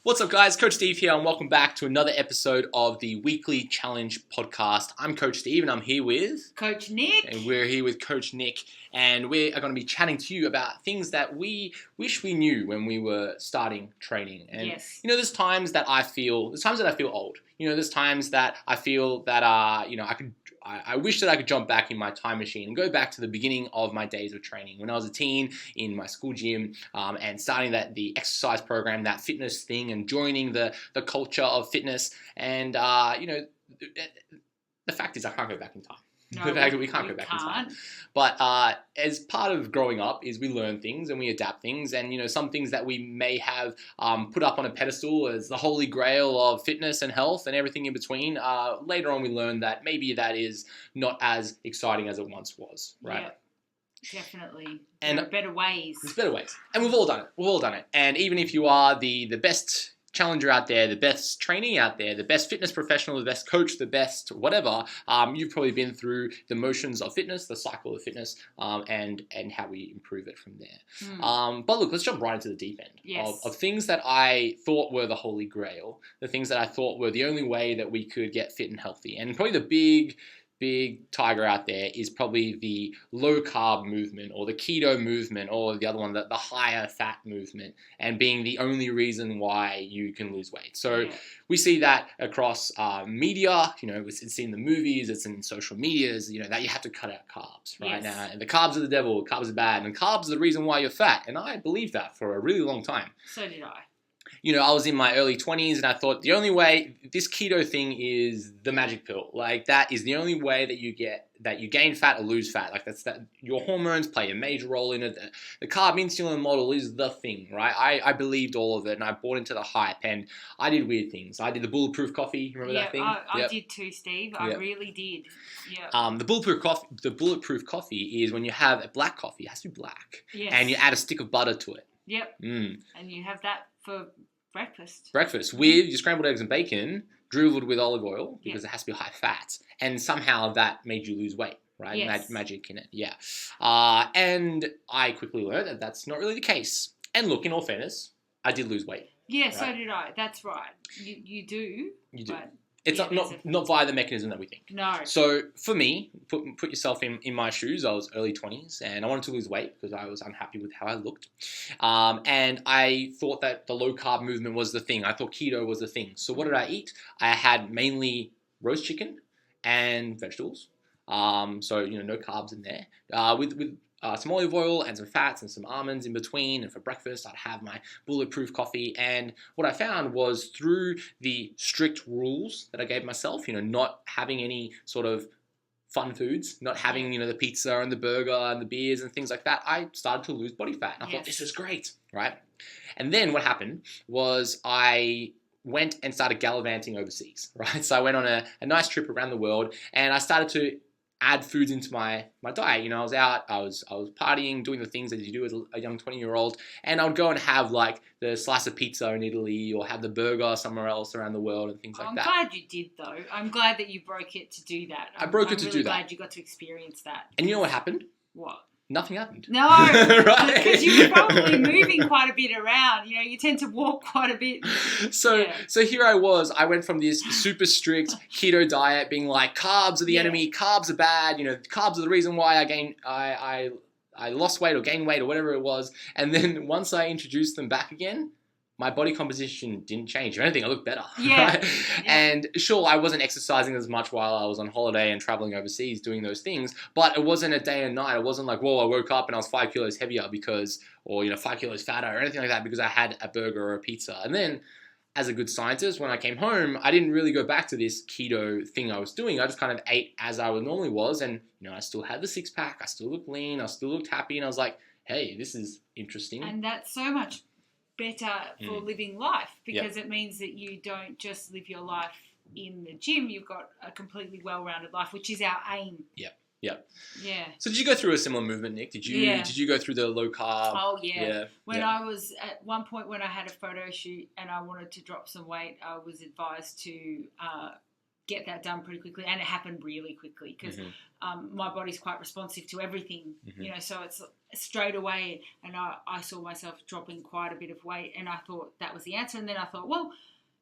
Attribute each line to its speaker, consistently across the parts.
Speaker 1: What's up, guys? Coach Steve here, and welcome back to another episode of the Weekly Challenge podcast. I'm Coach Steve, and I'm here with
Speaker 2: Coach Nick.
Speaker 1: And we're here with Coach Nick, and we are going to be chatting to you about things that we wish we knew when we were starting training. And
Speaker 2: yes.
Speaker 1: there's times that I feel old. There's times that I feel that I wish that I could jump back in my time machine and go back to the beginning of my days of training when I was a teen in my school gym and starting the exercise program, that fitness thing, and joining the culture of fitness. And the fact is, I can't go back in time.
Speaker 2: No,
Speaker 1: the fact that we can't go back in time. But as part of growing up is we learn things and we adapt things, and some things that we may have put up on a pedestal as the Holy Grail of fitness and health and everything in between. Later on, we learn that maybe that is not as exciting as it once was, right?
Speaker 2: Yeah, definitely.
Speaker 1: And
Speaker 2: there are better ways. There's
Speaker 1: better ways, and we've all done it. And even if you are the best challenger out there, the best trainee out there, the best fitness professional, the best coach, the best whatever, you've probably been through the motions of fitness, the cycle of fitness, and how we improve it from there. But look, let's jump right into the deep end of things that I thought were the Holy Grail, the things that I thought were the only way that we could get fit and healthy. And probably the big tiger out there is probably the low carb movement or the keto movement, or the other one, the higher fat movement, and being the only reason why you can lose weight. So we see that across media, it's in the movies, it's in social medias, that you have to cut out carbs right now. And the carbs are the devil, carbs are bad, and carbs are the reason why you're fat. And I believed that for a really long time.
Speaker 2: So did I.
Speaker 1: I was in my early 20s and I thought the only way, this keto thing is the magic pill. Like, that is the only way that you gain fat or lose fat. Like, that your hormones play a major role in it. The carb insulin model is the thing, right? I believed all of it and I bought into the hype, and I did weird things. I did the bulletproof coffee. Remember that thing?
Speaker 2: I did too, Steve. I really did. Yeah.
Speaker 1: The bulletproof coffee is when you have a black coffee, it has to be black.
Speaker 2: Yes.
Speaker 1: And you add a stick of butter to it.
Speaker 2: Yep. And you have that for breakfast.
Speaker 1: With your scrambled eggs and bacon, drizzled with olive oil, because it has to be high fat. And somehow that made you lose weight, right?
Speaker 2: Yes.
Speaker 1: Magic in it, yeah. And I quickly learned that that's not really the case. And look, in all fairness, I did lose weight.
Speaker 2: Yeah,
Speaker 1: right?
Speaker 2: So did I. That's right. You do.
Speaker 1: You do. It's not via the mechanism that we think.
Speaker 2: No.
Speaker 1: So for me, put yourself in my shoes. I was early 20s and I wanted to lose weight because I was unhappy with how I looked. And I thought that the low carb movement was the thing. I thought keto was the thing. So what did I eat? I had mainly roast chicken and vegetables. So no carbs in there. With some olive oil and some fats and some almonds in between. And for breakfast, I'd have my bulletproof coffee. And what I found was, through the strict rules that I gave myself, not having any sort of fun foods, not having, the pizza and the burger and the beers and things like that, I started to lose body fat. And I thought, this is great, right? And then what happened was I went and started gallivanting overseas, right? So I went on a nice trip around the world, and I started to add foods into my diet. I was out, I was partying, doing the things that you do as a young 20-year-old, and I would go and have like the slice of pizza in Italy, or have the burger somewhere else around the world, and things like that.
Speaker 2: I'm glad you did, though. I'm glad that you broke it to do that.
Speaker 1: I'm really glad
Speaker 2: you got to experience that.
Speaker 1: And you know what happened?
Speaker 2: What?
Speaker 1: Nothing happened.
Speaker 2: No,
Speaker 1: right?
Speaker 2: Because you were probably moving quite a bit around. You tend to walk quite a bit.
Speaker 1: So here I was. I went from this super strict keto diet, being like, carbs are the enemy, carbs are bad. Carbs are the reason why I lost weight or gained weight or whatever it was. And then once I introduced them back again, my body composition didn't change. If anything, I looked better.
Speaker 2: Yeah.
Speaker 1: Right? Yeah. And sure, I wasn't exercising as much while I was on holiday and traveling overseas doing those things, but it wasn't a day and night. It wasn't like, whoa, I woke up and I was 5 kilos heavier or 5 kilos fatter or anything like that because I had a burger or a pizza. And then, as a good scientist, when I came home, I didn't really go back to this keto thing I was doing. I just kind of ate as I normally was. And, I still had the six pack. I still looked lean. I still looked happy. And I was like, hey, this is interesting.
Speaker 2: And that's so much better for living life, because it means that you don't just live your life in the gym. You've got a completely well-rounded life, which is our aim.
Speaker 1: Yeah. So did you go through a similar movement, Nick? Did you go through the low carb?
Speaker 2: Oh yeah. I was at one point, when I had a photo shoot and I wanted to drop some weight, I was advised to get that done pretty quickly, and it happened really quickly because my body's quite responsive to everything, so it's straight away, and I saw myself dropping quite a bit of weight, and I thought that was the answer. And then I thought, well,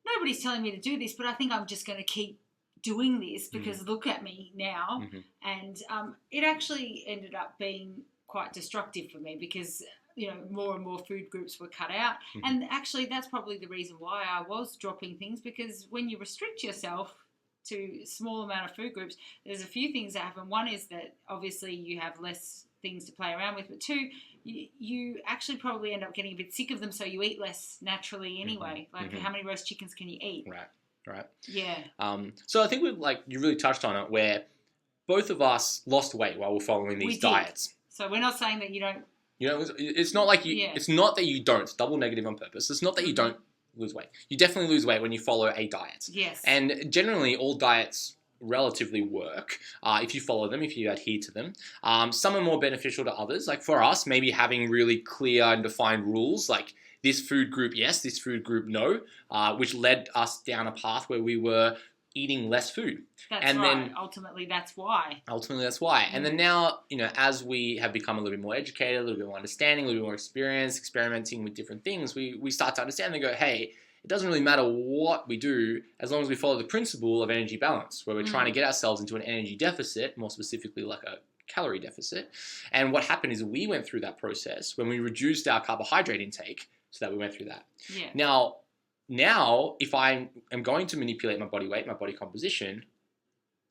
Speaker 2: nobody's telling me to do this, but I think I'm just going to keep doing this because look at me now. And it actually ended up being quite destructive for me because more and more food groups were cut out. And actually that's probably the reason why I was dropping things, because when you restrict yourself to a small amount of food groups, there's a few things that happen. One is that obviously you have less things to play around with, but two, you actually probably end up getting a bit sick of them, so you eat less naturally anyway. How many roast chickens can you eat?
Speaker 1: Right.
Speaker 2: Yeah.
Speaker 1: So I think you really touched on it, where both of us lost weight while we're following these diets.
Speaker 2: So we're not saying that you don't.
Speaker 1: It's not like you. Yeah. It's not that you don't. It's double negative on purpose. It's not that you don't lose weight. You definitely lose weight when you follow a diet.
Speaker 2: Yes.
Speaker 1: And generally, all diets relatively work if you follow them, if you adhere to them. Some are more beneficial to others. Like for us, maybe having really clear and defined rules, like this food group yes, this food group no, which led us down a path where we were eating less food.
Speaker 2: Then ultimately that's why.
Speaker 1: And then now, as we have become a little bit more educated, a little bit more understanding, a little bit more experienced, experimenting with different things, we start to understand and go, hey, it doesn't really matter what we do as long as we follow the principle of energy balance, where we're trying to get ourselves into an energy deficit, more specifically like a calorie deficit. And what happened is we went through that process when we reduced our carbohydrate intake, so that we went through that.
Speaker 2: Yeah.
Speaker 1: Now, if I am going to manipulate my body weight, my body composition,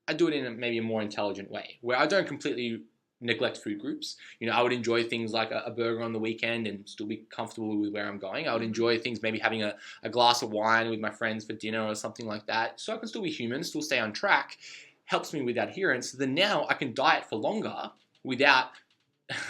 Speaker 1: I do it in maybe a more intelligent way, where I don't completely neglect food groups. I would enjoy things like a burger on the weekend and still be comfortable with where I'm going. I would enjoy things, maybe having a glass of wine with my friends for dinner or something like that, so I can still be human, still stay on track. Helps me with adherence. Then now I can diet for longer without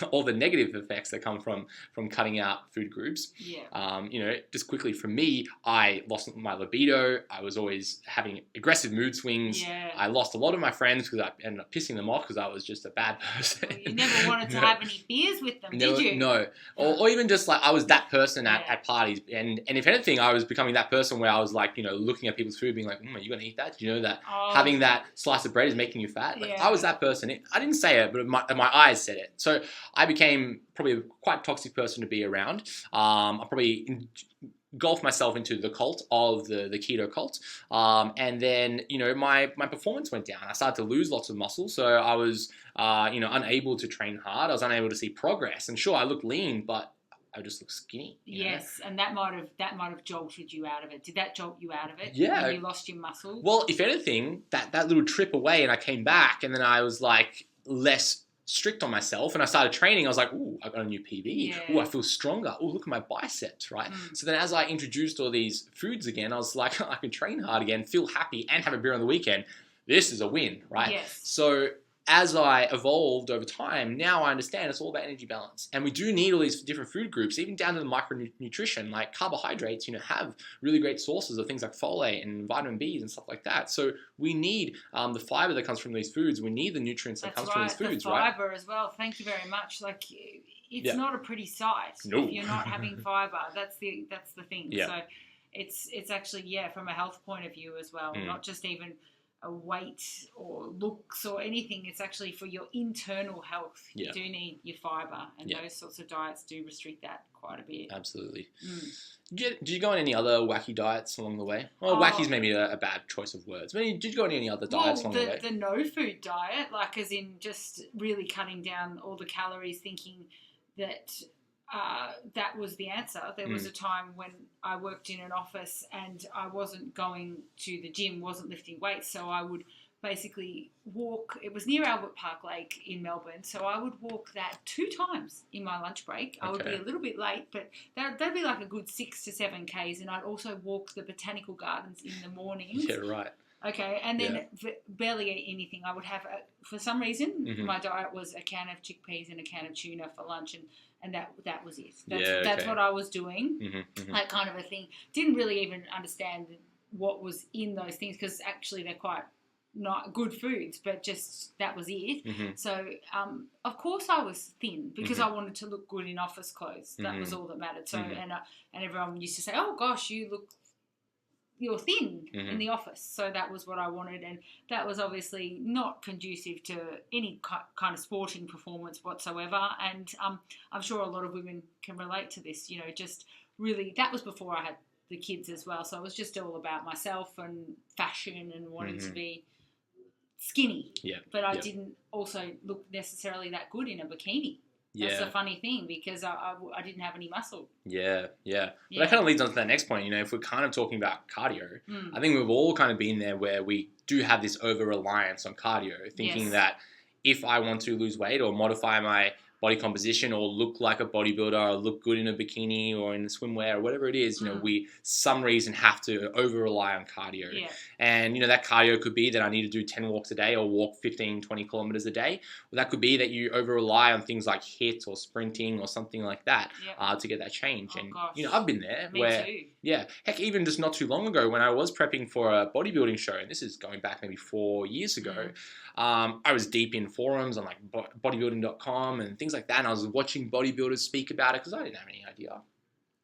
Speaker 1: all the negative effects that come from cutting out food groups.
Speaker 2: Yeah.
Speaker 1: Just quickly for me, I lost my libido. I was always having aggressive mood swings.
Speaker 2: Yeah.
Speaker 1: I lost a lot of my friends because I ended up pissing them off because I was just a bad person.
Speaker 2: Well, you never wanted to have any beers with them, did you?
Speaker 1: No. Or even just like I was that person at parties. And if anything, I was becoming that person where I was like, looking at people's food being like, are you going to eat that? Did you know that having that slice of bread is making you fat? Like, I was that person. I didn't say it, but my eyes said it. So I became probably a quite toxic person to be around. I probably engulfed myself into the cult of the keto cult. And then, my performance went down. I started to lose lots of muscle. So I was, unable to train hard. I was unable to see progress. And sure, I looked lean, but I just looked skinny.
Speaker 2: Yes, and that might have jolted you out of it. Did that jolt you out of it?
Speaker 1: Yeah.
Speaker 2: When you lost your muscle?
Speaker 1: Well, if anything, that little trip away and I came back and then I was like less strict on myself and I started training. I was like, ooh, I got a new PB.
Speaker 2: Yeah.
Speaker 1: Ooh, I feel stronger. Ooh, look at my biceps, right? So then as I introduced all these foods again, I was like, I can train hard again, feel happy and have a beer on the weekend. This is a win, right?
Speaker 2: Yes.
Speaker 1: So as I evolved over time, now I understand it's all about energy balance. And we do need all these different food groups, even down to the micronutrition, like carbohydrates, have really great sources of things like folate and vitamin Bs and stuff like that. So we need the fiber that comes from these foods. We need the nutrients that comes from these foods,
Speaker 2: the
Speaker 1: right?
Speaker 2: fiber as well. Thank you very much. Like, it's not a pretty sight
Speaker 1: No.
Speaker 2: if you're not having fiber. That's the thing.
Speaker 1: Yeah.
Speaker 2: So it's actually, from a health point of view as well, not just even a weight or looks or anything. It's actually for your internal health. You do need your fiber, and those sorts of diets do restrict that quite a bit.
Speaker 1: Absolutely. Did you go on any other wacky diets along the way? Well, wacky's maybe a bad choice of words. But did you go on any other diets along the way?
Speaker 2: The no food diet, like as in just really cutting down all the calories, thinking that that was the answer. There was a time when I worked in an office and I wasn't going to the gym, wasn't lifting weights, so I would basically walk. It was near Albert Park Lake in Melbourne, so I would walk that 2 times in my lunch break. I would be a little bit late, but that'd be like a good 6 to 7 Ks, and I'd also walk the botanical gardens in the mornings.
Speaker 1: Yeah, right.
Speaker 2: Okay, and then barely eat anything. I would have, for some reason, my diet was a can of chickpeas and a can of tuna for lunch, and that was it. That's what I was doing, that kind of a thing. Didn't really even understand what was in those things, because actually they're quite not good foods, but just that was it. So, of course I was thin because I wanted to look good in office clothes. That was all that mattered. So, and everyone used to say, oh gosh, you look you're thin in the office. So that was what I wanted, and that was obviously not conducive to any kind of sporting performance whatsoever. And I'm sure a lot of women can relate to this. You know, just really, that was before I had the kids as well. So it was just all about myself and fashion and wanting to be skinny.
Speaker 1: Yeah.
Speaker 2: But I didn't also look necessarily that good in a bikini. That's the funny thing, because I didn't have any muscle. Yeah. But
Speaker 1: that kind of leads on to that next point. You know, if we're kind of talking about cardio, I think we've all kind of been there where we do have this over-reliance on cardio, thinking that if I want to lose weight or modify my body composition or look like a bodybuilder or look good in a bikini or in swimwear or whatever it is, you know, we some reason have to over-rely on cardio.
Speaker 2: Yeah.
Speaker 1: And, you know, that cardio could be that I need to do 10 walks a day or walk 15, 20 kilometers a day. Or that could be that you over-rely on things like HIIT or sprinting or something like that to get that change.
Speaker 2: Oh,
Speaker 1: and,
Speaker 2: gosh.
Speaker 1: you know, I've been there.
Speaker 2: Me too.
Speaker 1: Yeah. Heck, even just not too long ago when I was prepping for a bodybuilding show, and this is going back maybe 4 years ago, I was deep in forums on like bodybuilding.com and things like that. And I was watching bodybuilders speak about it because I didn't have any idea.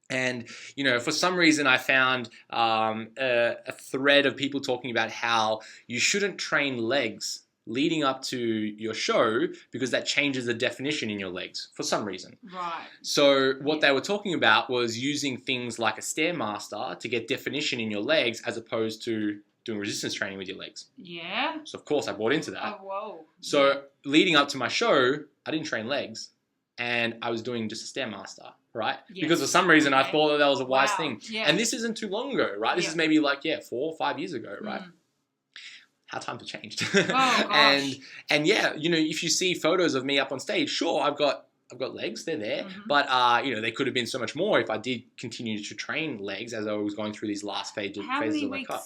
Speaker 1: And, you know, for some reason I found a thread of people talking about how you shouldn't train legs leading up to your show because that changes the definition in your legs for some reason.
Speaker 2: Right.
Speaker 1: So what they were talking about was using things like a Stairmaster to get definition in your legs as opposed to doing resistance training with your legs.
Speaker 2: Yeah.
Speaker 1: So of course I bought into that.
Speaker 2: Oh, whoa.
Speaker 1: So leading up to my show, I didn't train legs and I was doing just a Stairmaster, right?
Speaker 2: Yes.
Speaker 1: Because for some reason I thought that was a wise thing.
Speaker 2: Yeah.
Speaker 1: And this isn't too long ago, right? This is maybe like, 4 or 5 years ago, right? How times have changed.
Speaker 2: Oh, gosh.
Speaker 1: and yeah, you know, if you see photos of me up on stage, sure, I've got legs, they're there, but you know, they could have been so much more if I did continue to train legs as I was going through these last phases of my cut.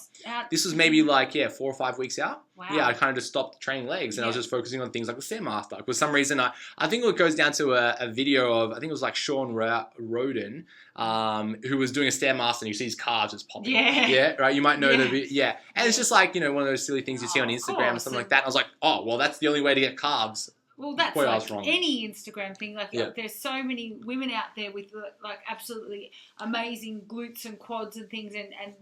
Speaker 1: This was maybe like 4 or 5 weeks out.
Speaker 2: Wow.
Speaker 1: Yeah, I kind of just stopped training legs and I was just focusing on things like the Stairmaster. For some reason, I think it goes down to a video of, I think it was like Sean Roden, who was doing a Stairmaster and you see his calves just popping. Yeah, right. You might know the video. Yeah, and it's just like, you know, one of those silly things you see on Instagram and something like that. I was like, oh, well, that's the only way to get carbs.
Speaker 2: Well, that's like any Instagram thing. Like, there's so many women out there with like absolutely amazing glutes and quads and things, and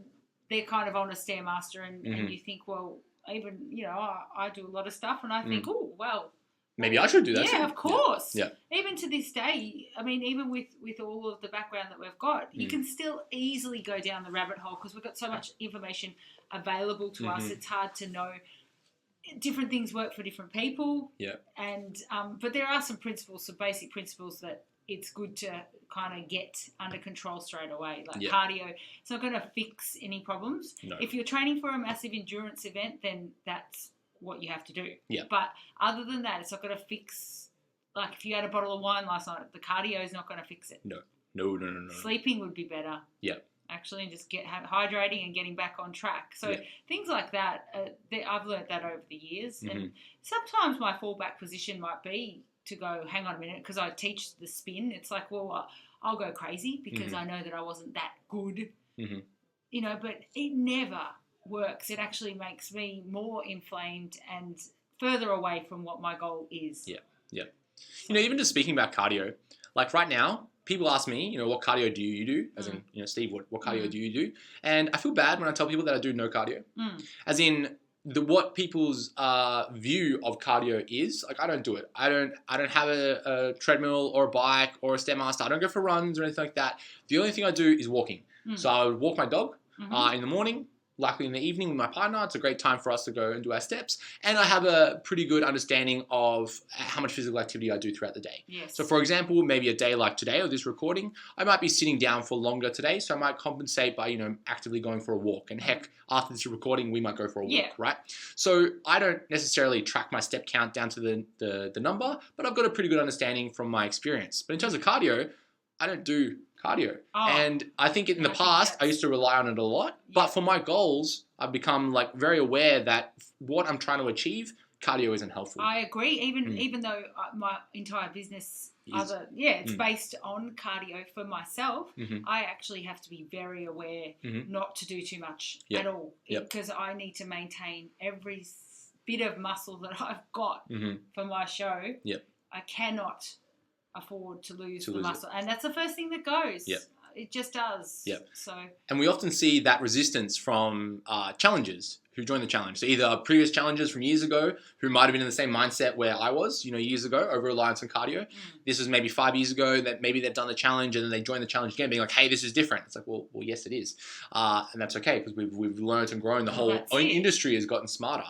Speaker 2: they're kind of on a Stairmaster, and you think, well, even, you know, I do a lot of stuff, and I think, oh, well,
Speaker 1: maybe I should do that.
Speaker 2: Yeah, of course.
Speaker 1: Yeah.
Speaker 2: Even to this day, I mean, even with all of the background that we've got, you can still easily go down the rabbit hole because we've got so much information available to us. It's hard to know. Different things work for different people. Yeah. And but there are some basic principles that it's good to kind of get under control straight away. Like cardio, it's not going to fix any problems. No. If you're training for a massive endurance event, then that's what you have to do. Yeah. But other than that, it's not going to fix. Like if you had a bottle of wine last night, the cardio is not going to fix it. No. Sleeping would be better. Yeah. Actually, and just hydrating and getting back on track. So things like that, I've learned that over the years. And sometimes my fallback position might be to go, hang on a minute, because I teach the spin. It's like, well, I'll go crazy because I know that I wasn't that good, you know, but it never works. It actually makes me more inflamed and further away from what my goal is. Yeah. So, you know, even just speaking about cardio, like right now, people ask me, you know, what cardio do you do? As in, you know, Steve, what cardio do you do? And I feel bad when I tell people that I do no cardio. As in, what people's view of cardio is, like, I don't do it. I don't have a treadmill or a bike or a Stairmaster. I don't go for runs or anything like that. The only thing I do is walking. So I would walk my dog in the morning. Likely in the evening with my partner. It's a great time for us to go and do our steps. And I have a pretty good understanding of how much physical activity I do throughout the day. Yes. So for example, maybe a day like today or this recording, I might be sitting down for longer today. So I might compensate by, you know, actively going for a walk. And heck, after this recording, we might go for a walk, right? So I don't necessarily track my step count down to the number, but I've got a pretty good understanding from my experience. But in terms of cardio, I don't do cardio. And I think in the past, I used to rely on it a lot. But for my goals, I've become like very aware that what I'm trying to achieve, cardio isn't helpful. I agree. Even though my entire business, it's based on cardio for myself, I actually have to be very aware not to do too much at all. Because I need to maintain every bit of muscle that I've got for my show. I cannot afford to lose the muscle, and that's the first thing that goes. It just does.
Speaker 1: Yep.
Speaker 2: So.
Speaker 1: And we often see that resistance from challengers who join the challenge. So either previous challengers from years ago who might have been in the same mindset where I was, years ago, over-reliance on cardio. This was maybe 5 years ago that maybe they've done the challenge and then they join the challenge again being like, hey, this is different. It's like, well, yes, it is. And that's okay because we've learned and grown. The whole industry has gotten smarter.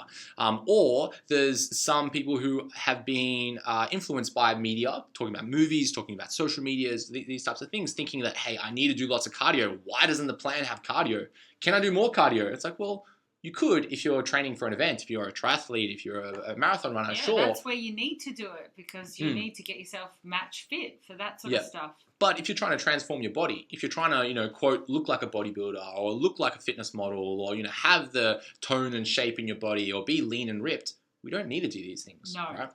Speaker 1: Or there's some people who have been influenced by media, talking about movies, talking about social medias, these types of things, thinking that, hey, I need to do lots of cardio. Why doesn't the plan have cardio? Can I do more cardio? It's like, well, you could if you're training for an event, if you're a triathlete, if you're a marathon runner, sure.
Speaker 2: That's where you need to do it because you need to get yourself match fit for that sort of stuff.
Speaker 1: But if you're trying to transform your body, if you're trying to, quote, look like a bodybuilder or look like a fitness model or, have the tone and shape in your body or be lean and ripped, we don't need to do these things.
Speaker 2: No.
Speaker 1: Right?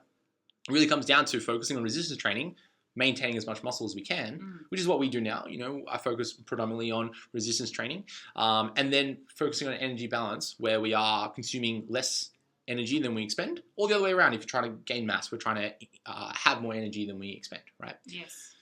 Speaker 1: It really comes down to focusing on resistance training, maintaining as much muscle as we can, which is what we do now. I focus predominantly on resistance training, and then focusing on energy balance where we are consuming less energy than we expend, or the other way around. If you're trying to gain mass, we're trying to have more energy than we expend, right?
Speaker 2: Yes.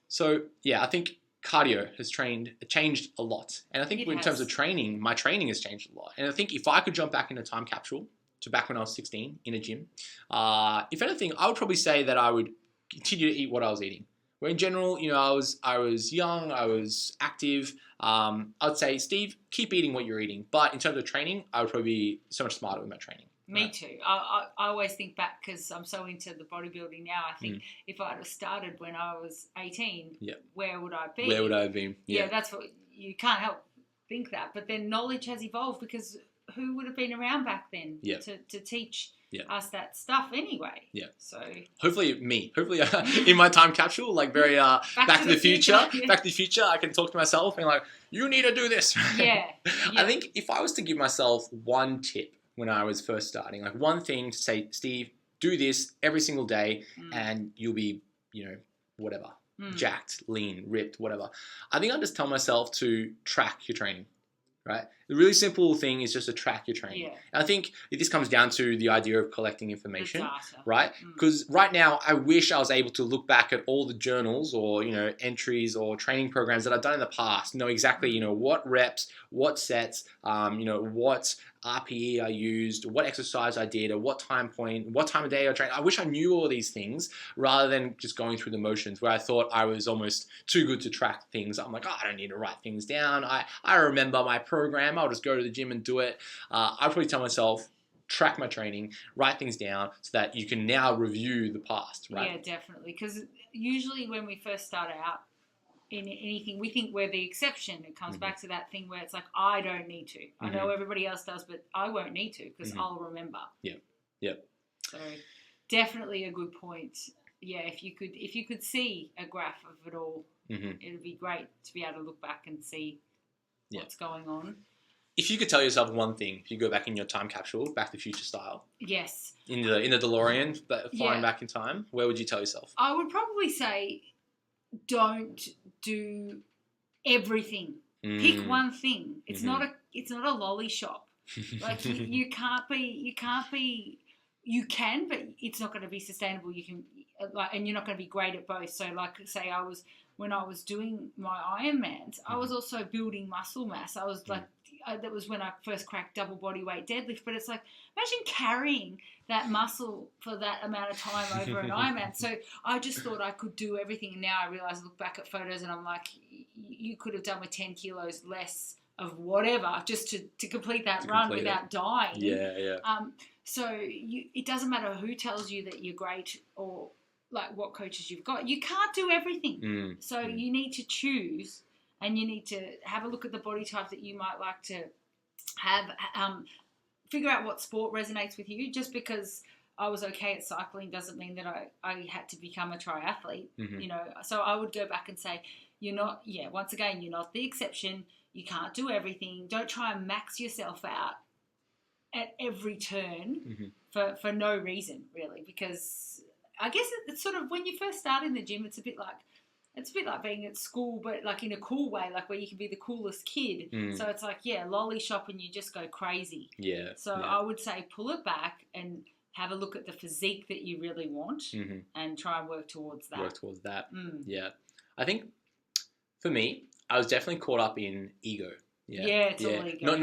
Speaker 1: So, yeah, I think cardio has changed a lot. And I think in terms of training, my training has changed a lot. And I think if I could jump back in a time capsule to back when I was 16 in a gym, if anything, I would probably say that I would continue to eat what I was eating. Where in general, I was young, I was active. I'd say, Steve, keep eating what you're eating. But in terms of training, I would probably be so much smarter with my training.
Speaker 2: Me too. I always think back because I'm so into the bodybuilding now. I think if I had started when I was 18, where would I be?
Speaker 1: Where would I have been?
Speaker 2: Yeah, that's what you can't help think that. But then knowledge has evolved because who would have been around back then to teach us that stuff anyway? Yeah. So
Speaker 1: hopefully in my time capsule, like very back to the future. Back to the future, I can talk to myself and like, you need to do this. Yeah. I think if I was to give myself one tip when I was first starting, like one thing to say, Steve, do this every single day and you'll be, whatever, jacked, lean, ripped, whatever. I think I'd just tell myself to track your training. Right? The really simple thing is just to track your training. Yeah. And I think this comes down to the idea of collecting information, right? Because right now, I wish I was able to look back at all the journals or, entries or training programs that I've done in the past, know exactly, what reps, what sets, what RPE I used, what exercise I did, or what time point, what time of day I trained. I wish I knew all these things rather than just going through the motions where I thought I was almost too good to track things. I'm like, I don't need to write things down. I remember my program. I'll just go to the gym and do it. I'd probably tell myself, track my training, write things down so that you can now review the past, right?
Speaker 2: Yeah, definitely. Because usually when we first start out, in anything, we think we're the exception. It comes back to that thing where it's like, I don't need to. I know everybody else does, but I won't need to because I'll remember. Yeah. So definitely a good point. Yeah, if you could see a graph of it all, it would be great to be able to look back and see what's going on.
Speaker 1: If you could tell yourself one thing, if you go back in your time capsule, Back to the Future style.
Speaker 2: Yes.
Speaker 1: In the DeLorean, flying back in time, where would you tell yourself?
Speaker 2: I would probably say, don't do everything. Pick one thing. It's not a lolly shop. Like you can't be. You can, but it's not going to be sustainable. You can and you're not going to be great at both. So, like say, when I was doing my Ironmans, I was also building muscle mass. I was like. That was when I first cracked double body weight deadlift. But it's like, imagine carrying that muscle for that amount of time over an Ironman. So I just thought I could do everything. And now I realise, look back at photos and I'm like, you could have done with 10 kilos less of whatever just to complete that run without dying.
Speaker 1: Yeah.
Speaker 2: So it doesn't matter who tells you that you're great or like what coaches you've got. You can't do everything. So you need to choose. And you need to have a look at the body type that you might like to have, figure out what sport resonates with you. Just because I was okay at cycling doesn't mean that I had to become a triathlete, So I would go back and say, once again, you're not the exception. You can't do everything. Don't try and max yourself out at every turn for no reason, really. Because I guess it's sort of, when you first start in the gym, it's a bit like being at school, but like in a cool way, like where you can be the coolest kid. So it's like, lolly shop and you just go crazy. Yeah. So I would say pull it back and have a look at the physique that you really want and try and work towards that.
Speaker 1: Yeah. I think for me, I was definitely caught up in ego.
Speaker 2: Yeah, it's all ego.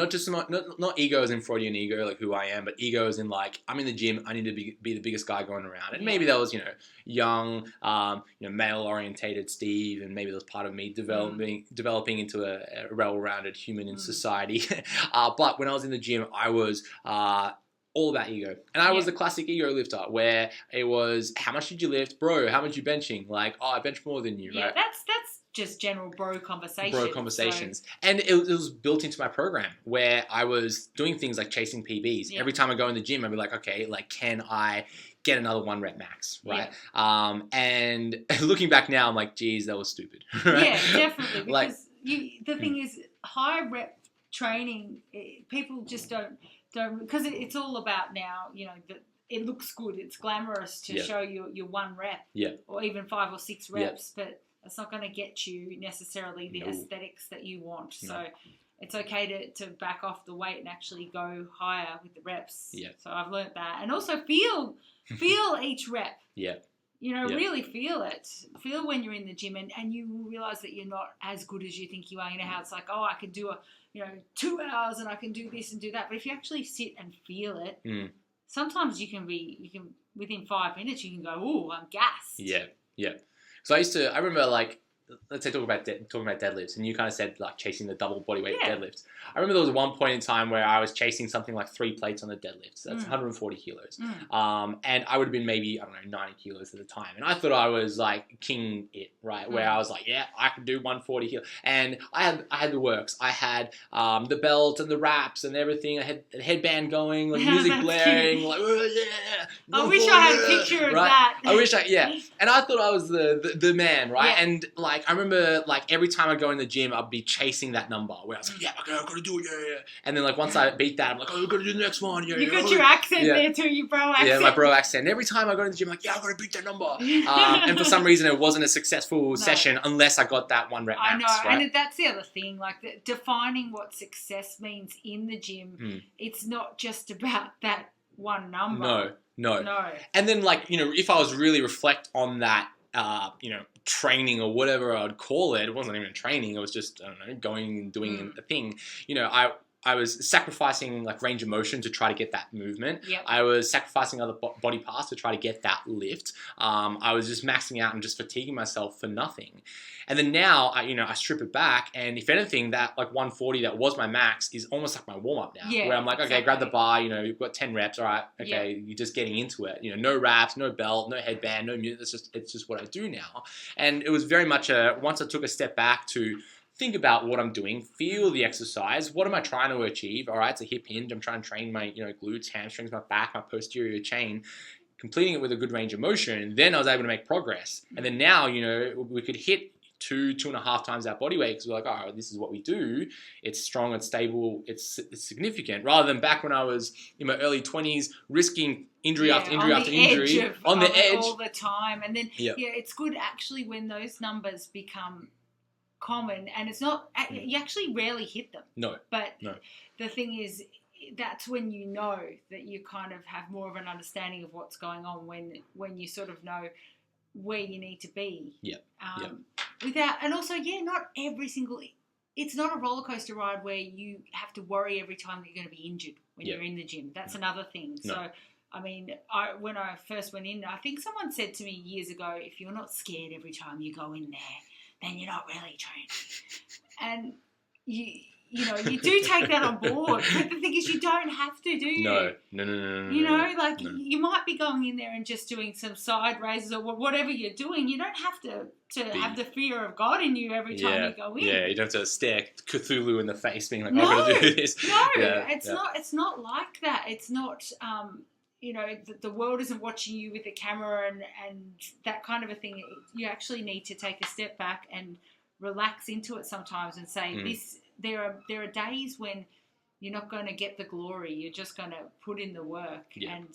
Speaker 1: Not ego as in Freudian ego, like who I am, but ego as in like I'm in the gym, I need to be the biggest guy going around. And maybe that was, young, male orientated Steve, and maybe that was part of me developing into a well-rounded human in society. But when I was in the gym, I was all about ego. And I was the classic ego lifter where it was, how much did you lift? Bro, how much you benching? Like, I bench more than you, right?
Speaker 2: Yeah, that's just general bro conversations. So.
Speaker 1: And it was built into my program where I was doing things like chasing PBs. Yeah. Every time I go in the gym, I'd be like, okay, like, can I get another 1 rep max, right? Yeah. And looking back now, I'm like, geez, that was stupid. Right?
Speaker 2: Yeah, definitely. Because the thing is, high rep training, people just don't, because it's all about now, it looks good. It's glamorous to show your 1 rep or even 5 or 6 reps, but it's not going to get you necessarily the aesthetics that you want. No. So it's okay to back off the weight and actually go higher with the reps. Yeah. So I've learnt that. And also feel each rep. Yeah. Really feel it. Feel when you're in the gym and you will realise that you're not as good as you think you are. How it's like, I could do 2 hours and I can do this and do that. But if you actually sit and feel it, sometimes you can within 5 minutes you can go, oh, I'm gassed. Yeah, yeah. So I remember like, let's say talking about deadlifts, and you kind of said like chasing the double bodyweight deadlifts. I remember there was one point in time where I was chasing something like 3 plates on the deadlifts. That's 140 kilos. And I would have been maybe, 90 kilos at the time. And I thought I was like king it, right? Where I was like, yeah, I can do 140 kilos. And I had the works. I had the belt and the wraps and everything. I had a headband going, like music blaring, like, yeah. I wish I had a picture of that.
Speaker 1: And I thought I was the man, right? Yeah. And like, I remember like every time I go in the gym, I'd be chasing that number where I was like, yeah, okay, I've got to do it, yeah. And then like once I beat that, I'm like, oh, I've got to do the next one, yeah.
Speaker 2: You got your accent there too, your bro accent.
Speaker 1: Yeah, my bro accent. And every time I go to the gym, I'm like, yeah, I've got to beat that number. And for some reason, it wasn't a successful session unless I got that 1 rep max. I know, right?
Speaker 2: And that's the other thing, like defining what success means in the gym. It's not just about that one number. No.
Speaker 1: And then like, if I was really reflect on that, training or whatever I'd call it. It wasn't even training. It was just, going and doing a thing. I was sacrificing like range of motion to try to get that movement. Yep. I was sacrificing other body parts to try to get that lift. I was just maxing out and just fatiguing myself for nothing. And then now, I strip it back, and if anything, that like 140 that was my max is almost like my warm up now. Yeah, where I'm like, okay, grab the bar. You've got 10 reps. All right, okay, you're just getting into it. No wraps, no belt, no headband, no music. It's just what I do now. And it was very much once I took a step back to think about what I'm doing, feel the exercise. What am I trying to achieve? All right, it's a hip hinge. I'm trying to train my glutes, hamstrings, my back, my posterior chain. Completing it with a good range of motion, then I was able to make progress. And then now, we could hit 2.5 times our body weight because we're like, oh, this is what we do. It's strong, it's stable, it's significant. Rather than back when I was in my early 20s, risking injury after injury after injury, on the edge
Speaker 2: all the time. And then it's good actually when those numbers become common, and it's not, you actually rarely hit them. No. The thing is, that's when you know that you kind of have more of an understanding of what's going on when you sort of know where you need to be. Without, and also, not every single, it's not a roller coaster ride where you have to worry every time that you're going to be injured when you're in the gym. That's another thing. No. So, I mean, when I first went in, I think someone said to me years ago, if you're not scared every time you go in there, then you're not really trained. And you do take that on board. But the thing is, you don't have to, do you?
Speaker 1: No.
Speaker 2: You might be going in there and just doing some side raises or whatever you're doing. You don't have to have the fear of God in you every time you go in.
Speaker 1: Yeah, you don't have to stare Cthulhu in the face being like, I'm going to do this.
Speaker 2: No, it's not like that. It's not... the world isn't watching you with a camera and that kind of a thing. You actually need to take a step back and relax into it sometimes and say, there are days when you're not going to get the glory. You're just going to put in the work, and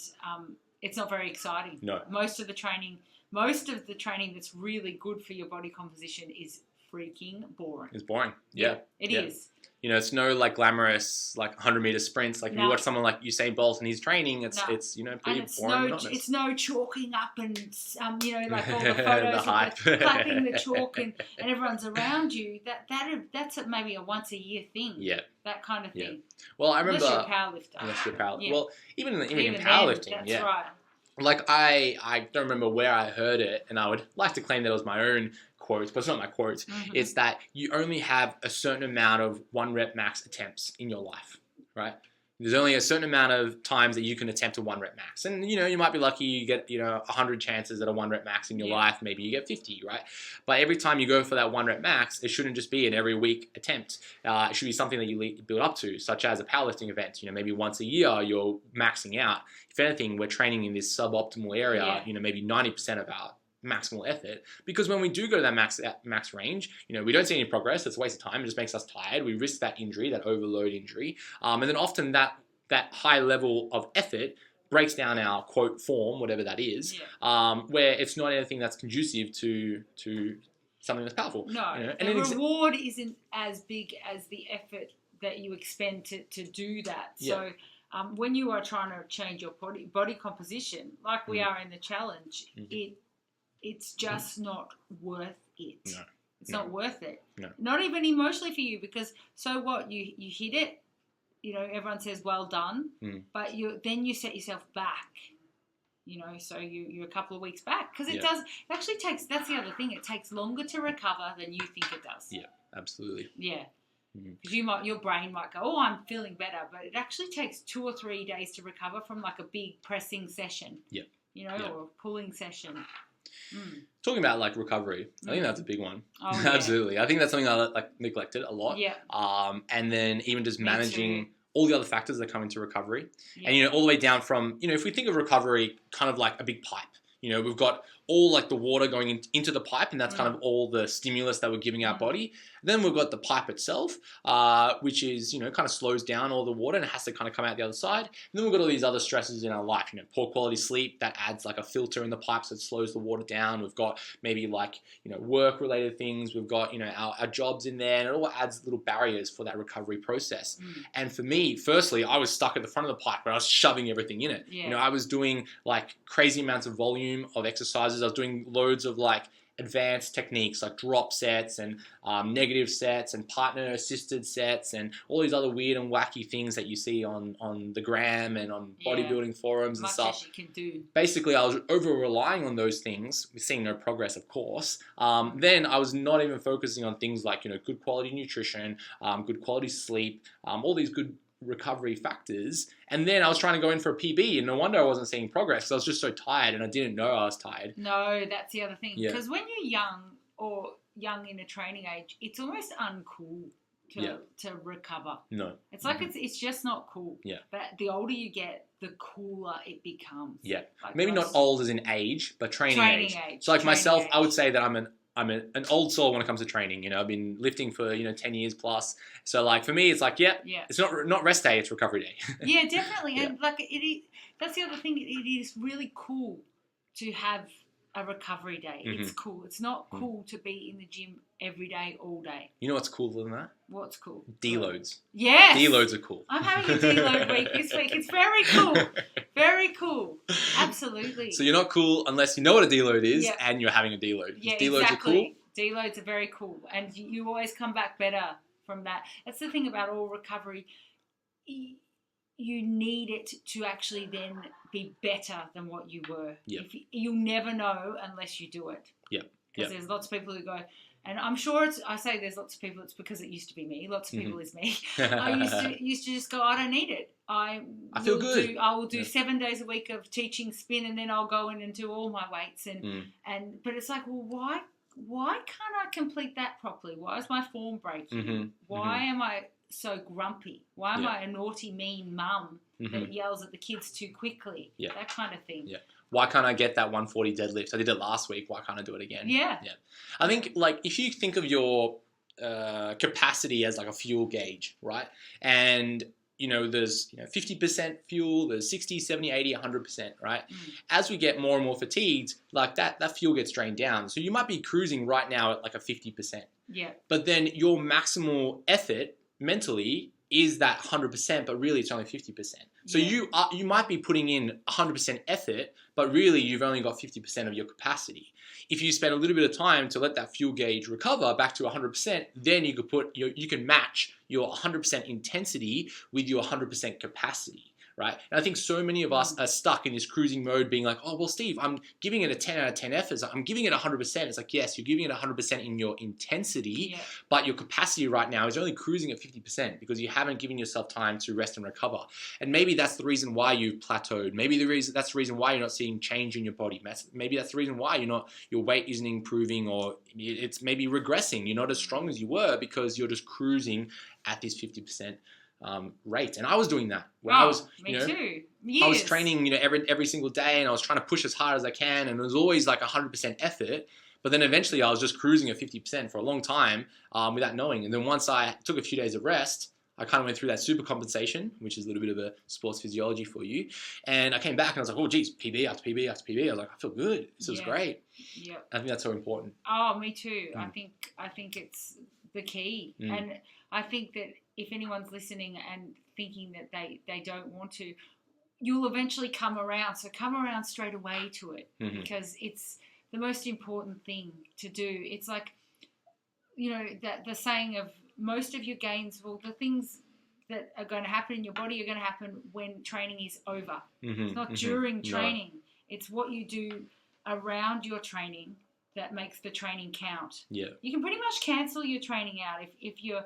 Speaker 2: it's not very exciting. No. Most of the training that's really good for your body composition is freaking boring.
Speaker 1: It's boring. Yeah.
Speaker 2: It is.
Speaker 1: You know, it's no like glamorous like 100-meter sprints. Like if you watch someone like Usain Bolt and he's training, it's you know pretty boring, monotonous.
Speaker 2: It's no chalking up and you know, like all the photos the of clapping the chalk and everyone's around you. That's maybe a once a year thing.
Speaker 1: Yeah.
Speaker 2: That kind of thing.
Speaker 1: Yeah. Well, I remember
Speaker 2: unless you're a powerlifter.
Speaker 1: Yeah. Well, even in powerlifting,
Speaker 2: then, that's right.
Speaker 1: Like I don't remember where I heard it, and I would like to claim that it was my own quotes, but it's not my quotes. Mm-hmm. It's that you only have a certain amount of 1 rep max attempts in your life, right? There's only a certain amount of times that you can attempt a 1 rep max. And, you know, you might be lucky you get, 100 chances at a 1 rep max in your life. Maybe you get 50, right? But every time you go for that 1 rep max, it shouldn't just be an every week attempt. It should be something that you build up to, such as a powerlifting event. You know, maybe once a year you're maxing out. If anything, we're training in this suboptimal area, maybe 90% of our maximal effort, because when we do go to that max range, we don't see any progress. It's a waste of time. It just makes us tired. We risk that injury, that overload injury, and then often that high level of effort breaks down our quote form, whatever that is, where it's not anything that's conducive to something that's powerful.
Speaker 2: No, and the reward isn't as big as the effort that you expend to do that. So when you are trying to change your body composition, like we are in the challenge, it's just not worth it.
Speaker 1: No.
Speaker 2: It's not worth it.
Speaker 1: No.
Speaker 2: Not even emotionally for you, because so what? You hit it. Everyone says well done, but then you set yourself back. So you're a couple of weeks back, because it actually takes. That's the other thing. It takes longer to recover than you think it does.
Speaker 1: Yeah, absolutely.
Speaker 2: Yeah. Because your brain might go, oh, I'm feeling better, but it actually takes 2 or 3 days to recover from like a big pressing session.
Speaker 1: Yeah.
Speaker 2: Or a pulling session.
Speaker 1: Talking about like recovery, I think that's a big one.
Speaker 2: Oh,
Speaker 1: Absolutely. I think that's something I neglected a lot.
Speaker 2: Yeah.
Speaker 1: And then even just managing all the other factors that come into recovery.
Speaker 2: Yeah.
Speaker 1: And all the way down from, if we think of recovery kind of like a big pipe, we've got all like the water going into the pipe, and that's kind of all the stimulus that we're giving our body. Then we've got the pipe itself, which is, kind of slows down all the water and it has to kind of come out the other side. And then we've got all these other stresses in our life, poor quality sleep that adds like a filter in the pipes that slows the water down. We've got maybe like, work related things. We've got, our jobs in there, and it all adds little barriers for that recovery process. And for me, firstly, I was stuck at the front of the pipe where I was shoving everything in it.
Speaker 2: Yeah.
Speaker 1: I was doing like crazy amounts of volume of exercises. I was doing loads of like advanced techniques like drop sets and negative sets and partner assisted sets and all these other weird and wacky things that you see on the gram and on bodybuilding forums and stuff.
Speaker 2: As you can do.
Speaker 1: Basically, I was over relying on those things, seeing no progress, of course. Then I was not even focusing on things like good quality nutrition, good quality sleep, all these good recovery factors. And then I was trying to go in for a PB, and no wonder I wasn't seeing progress, because I was just so tired and I didn't know I was tired.
Speaker 2: No, that's the other thing. Because when you're young in a training age, it's almost uncool to recover.
Speaker 1: No.
Speaker 2: It's like it's just not cool.
Speaker 1: Yeah. But
Speaker 2: the older you get, the cooler it becomes.
Speaker 1: Yeah.
Speaker 2: Like
Speaker 1: maybe not old as in age, but training age. So like myself, I would say that I'm an old soul when it comes to training. I've been lifting for 10 years plus. So like for me, it's like it's not rest day, it's recovery day.
Speaker 2: Yeah, definitely. And like that's the other thing. It is really cool to have a recovery day. It's cool. It's not cool to be in the gym every day, all day.
Speaker 1: You know what's cooler than that?
Speaker 2: What's cool?
Speaker 1: Deloads.
Speaker 2: Yes.
Speaker 1: Deloads are cool.
Speaker 2: I'm having a deload week this week. It's very cool. Very cool. Absolutely.
Speaker 1: So you're not cool unless you know what a deload is and you're having a deload.
Speaker 2: Yeah,
Speaker 1: deloads
Speaker 2: exactly.
Speaker 1: are cool.
Speaker 2: Deloads are very cool. And you always come back better from that. That's the thing about all recovery. You need it to actually then be better than what you were.
Speaker 1: Yep.
Speaker 2: You'll never know unless you do it.
Speaker 1: Yeah.
Speaker 2: Because there's lots of people who go, and I'm sure I say there's lots of people, it's because it used to be me. Lots of people is me. I used to just go, I don't need it. I
Speaker 1: feel good.
Speaker 2: I will do 7 days a week of teaching spin, and then I'll go in and do all my weights. But it's like, well, why can't I complete that properly? Why is my form breaking? Why am I so grumpy? Why am I a naughty, mean mum that yells at the kids too quickly?
Speaker 1: Yeah.
Speaker 2: That kind of thing.
Speaker 1: Yeah. Why can't I get that 140 deadlift? I did it last week. Why can't I do it again?
Speaker 2: Yeah.
Speaker 1: Yeah. I think like if you think of your capacity as like a fuel gauge, right? And there's 50% fuel, there's 60, 70, 80, 100%, right? As we get more and more fatigued, like that fuel gets drained down. So you might be cruising right now at like a 50%.
Speaker 2: Yeah.
Speaker 1: But then your maximal effort mentally is that 100%, but really it's only 50%. So you might be putting in 100% effort, but really you've only got 50% of your capacity. If you spend a little bit of time to let that fuel gauge recover back to 100%, then you could you can match your 100% intensity with your 100% capacity. Right? And I think so many of us are stuck in this cruising mode being like, oh, well, Steve, I'm giving it a 10 out of 10 effort. I'm giving it 100%. It's like, yes, you're giving it 100% in your intensity, but your capacity right now is only cruising at 50% because you haven't given yourself time to rest and recover. And maybe that's the reason why you've plateaued. Maybe that's the reason why you're not seeing change in your body. Maybe that's the reason why your weight isn't improving, or it's maybe regressing. You're not as strong as you were because you're just cruising at this 50% rate. And I was doing that when I was,
Speaker 2: too.
Speaker 1: I was training, every single day, and I was trying to push as hard as I can, and it was always like 100% effort. But then eventually I was just cruising at 50% for a long time without knowing. And then once I took a few days of rest, I kind of went through that super compensation, which is a little bit of a sports physiology for you. And I came back and I was like, oh, geez, PB after PB after PB. I was like, I feel good. This was great.
Speaker 2: Yeah.
Speaker 1: I think that's so important.
Speaker 2: Oh, me too. I think it's the key. And I think that if anyone's listening and thinking that they don't want to, you'll eventually come around. So come around straight away to it because it's the most important thing to do. It's like, that the saying of most of your gains, well, the things that are going to happen in your body are going to happen when training is over. It's not during training. No. It's what you do around your training that makes the training count. Yeah. You can pretty much cancel your training out if you're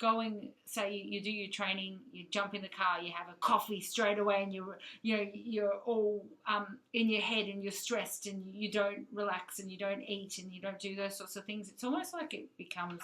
Speaker 2: going, say you do your training, you jump in the car, you have a coffee straight away, and you're all in your head and you're stressed and you don't relax and you don't eat and you don't do those sorts of things. It's almost like it becomes,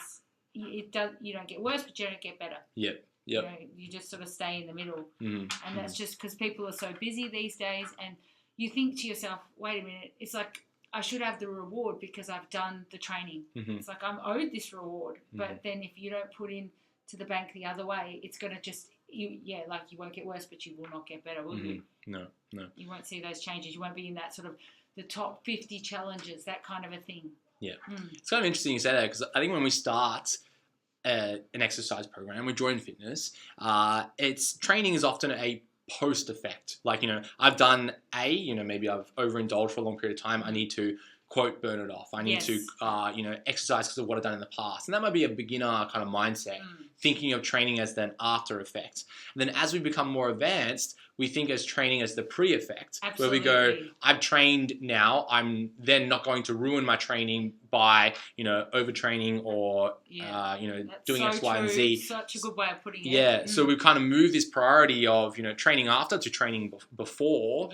Speaker 2: you don't get worse, but you don't get better. Yep. You just sort of stay in the middle. And that's just because people are so busy these days, and you think to yourself, wait a minute, it's like I should have the reward because I've done the training. It's like I'm owed this reward, but then if you don't put in to the bank the other way, it's going to just, you won't get worse, but you will not get better, will you? No. You won't see those changes. You won't be in that sort of the top 50 challenges, that kind of a thing. Yeah. It's kind of interesting you say that, because I think when we start an exercise program with Jordan Fitness, it's training is often a post effect. Like, I've done maybe I've overindulged for a long period of time. I need to, quote, burn it off. I need to, exercise because of what I've done in the past. And that might be a beginner kind of mindset, thinking of training as an after effect. And then as we become more advanced, we think as training as the pre-effect, where we go, I've trained now, I'm then not going to ruin my training by, overtraining or, doing X, Y, and Z. Such a good way of putting it. Yeah, so we've kind of moved this priority of, training after to training before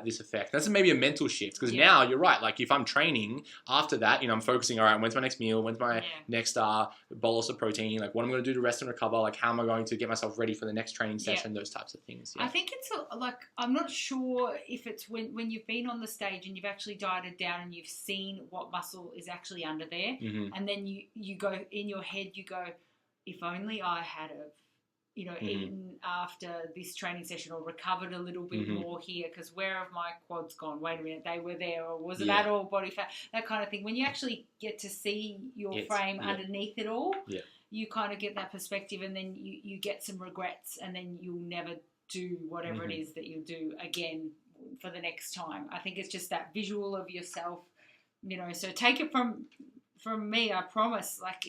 Speaker 2: this effect. That's maybe a mental shift, because now you're right. Like if I'm training after that, I'm focusing, all right, when's my next meal? When's my next bolus of protein? Like what am I going to do to rest and recover? Like how am I going to get myself ready for the next training session? Those types of things. Yeah. I think it's I'm not sure if it's when you've been on the stage and you've actually dieted down and you've seen what muscle is actually under there, and then you go in your head, you go, if only I had eaten after this training session or recovered a little bit more here, because where have my quads gone? Wait a minute, they were there, or was it that all body fat? That kind of thing. When you actually get to see your frame underneath it all, you kind of get that perspective, and then you get some regrets, and then you'll never do whatever it is that you'll do again for the next time. I think it's just that visual of yourself, so take it from me, I promise, like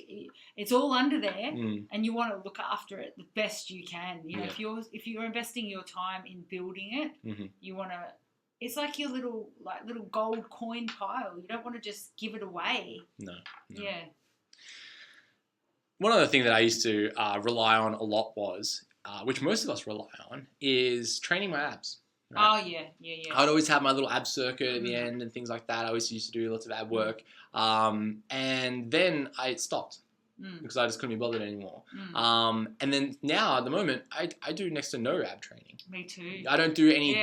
Speaker 2: it's all under there, and you want to look after it the best you can. If you're investing your time in building it, you want to, it's like your little gold coin pile. You don't want to just give it away. No. Yeah. One other thing that I used to rely on a lot was, which most of us rely on, is training my abs. Right? Oh, yeah. I'd always have my little ab circuit at the end and things like that. I always used to do lots of ab work. And then I stopped because I just couldn't be bothered anymore. And then now, at the moment, I do next to no ab training. Me too. I don't do any,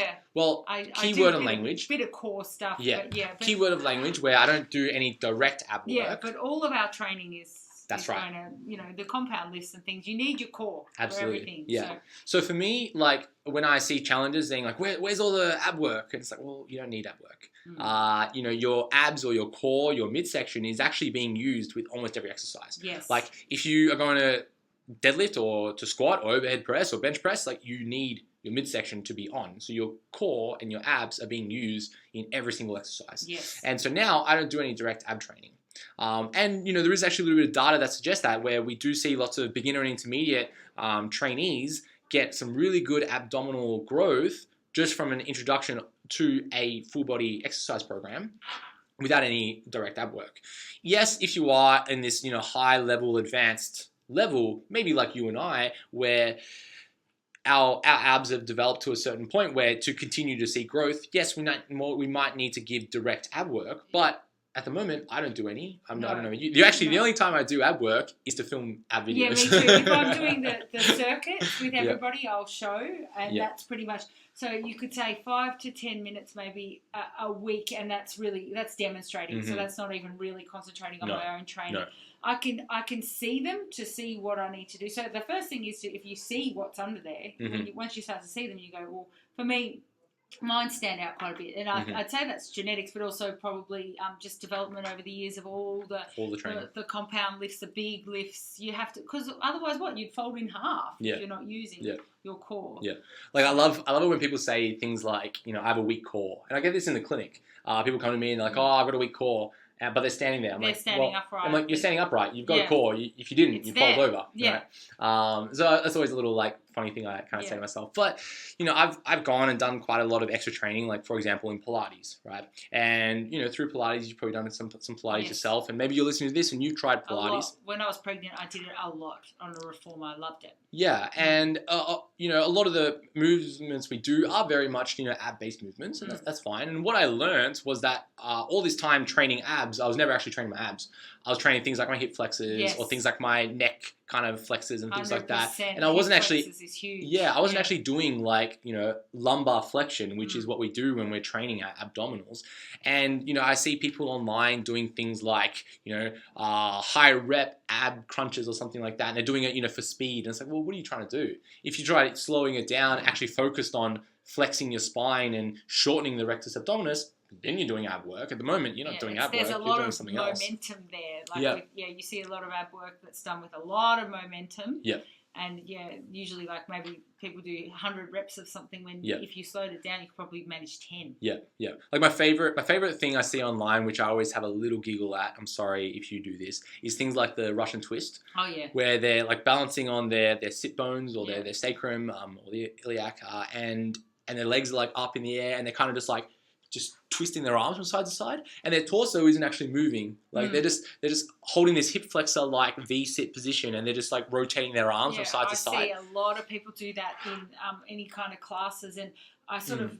Speaker 2: keyword of language. Bit of core stuff. Yeah, but keyword of language where I don't do any direct ab work. Yeah, but all of our training is... That's right. Going to, the compound lifts and things. You need your core for everything. Yeah. So for me, like when I see challenges saying like, where's all the ab work? And it's like, well, you don't need ab work. Your abs or your core, your midsection is actually being used with almost every exercise. Yes. Like if you are going to
Speaker 1: deadlift or to squat or overhead press or bench press, like you need your midsection to be on. So your core and your abs are being used in every single exercise.
Speaker 2: Yes.
Speaker 1: And so now I don't do any direct ab training. And there is actually a little bit of data that suggests that, where we do see lots of beginner and intermediate trainees get some really good abdominal growth just from an introduction to a full body exercise program without any direct ab work. Yes, if you are in this high level, advanced level, maybe like you and I, where our abs have developed to a certain point where to continue to see growth, yes, we might need to give direct ab work, but at the moment, I don't do any. I don't know. The only time I do ab work is to film ab videos.
Speaker 2: Yeah, me too. If I'm doing the circuits with everybody, I'll show, and that's pretty much. So you could say 5 to 10 minutes, maybe a week, and that's demonstrating. So that's not even really concentrating on my own training. No. I can see them to see what I need to do. So the first thing is if you see what's under there, once you start to see them, you go, well, for me, mine stand out quite a bit, and I'd say that's genetics, but also probably just development over the years of all the compound lifts, the big lifts. You have to, because otherwise, you'd fold in half if you're not using your core. Yeah,
Speaker 1: like I love it when people say things like, I have a weak core, and I get this in the clinic. People come to me and they're like, I've got a weak core. But they're standing there.
Speaker 2: They're standing upright.
Speaker 1: I'm like, you're standing upright. You've got a core. If you didn't, you'd fall over.
Speaker 2: Yeah.
Speaker 1: Right? So that's always a little funny thing I kind of say to myself. But I've gone and done quite a lot of extra training, like for example in Pilates, right? And through Pilates, you've probably done some Pilates yourself, and maybe you're listening to this and you've tried Pilates.
Speaker 2: When I was pregnant, I did it a lot on a reformer. I loved it.
Speaker 1: Yeah, and a lot of the movements we do are very much ab-based movements, and that's fine. And what I learned was that all this time training abs, I was never actually training my abs. I was training things like my hip flexors or things like my neck kind of flexors and things like that. And I wasn't actually actually doing lumbar flexion, which is what we do when we're training our abdominals. And I see people online doing things like high rep ab crunches or something like that, and they're doing it for speed. And it's like, well, what are you trying to do? If you try slowing it down, actually focused on flexing your spine and shortening the rectus abdominis, then you're doing ab work. At the moment, you're not doing ab work. You're doing something else.
Speaker 2: There's a lot of momentum there. You see a lot of ab work that's done with a lot of momentum.
Speaker 1: Yeah.
Speaker 2: And usually maybe people do 100 reps of something when if you slowed it down, you could probably manage 10. Yeah. Like my favorite thing I see online, which I always have a little giggle at, I'm sorry if you do this, is things like the Russian twist. Oh yeah.
Speaker 1: Where they're balancing on their sit bones or their sacrum or the iliac, and their legs are up in the air, and they're kind of just twisting their arms from side to side, and their torso isn't actually moving. They're just holding this hip flexor V-sit position, and they're just rotating their arms from side to side.
Speaker 2: I see a lot of people do that in any kind of classes, and I sort of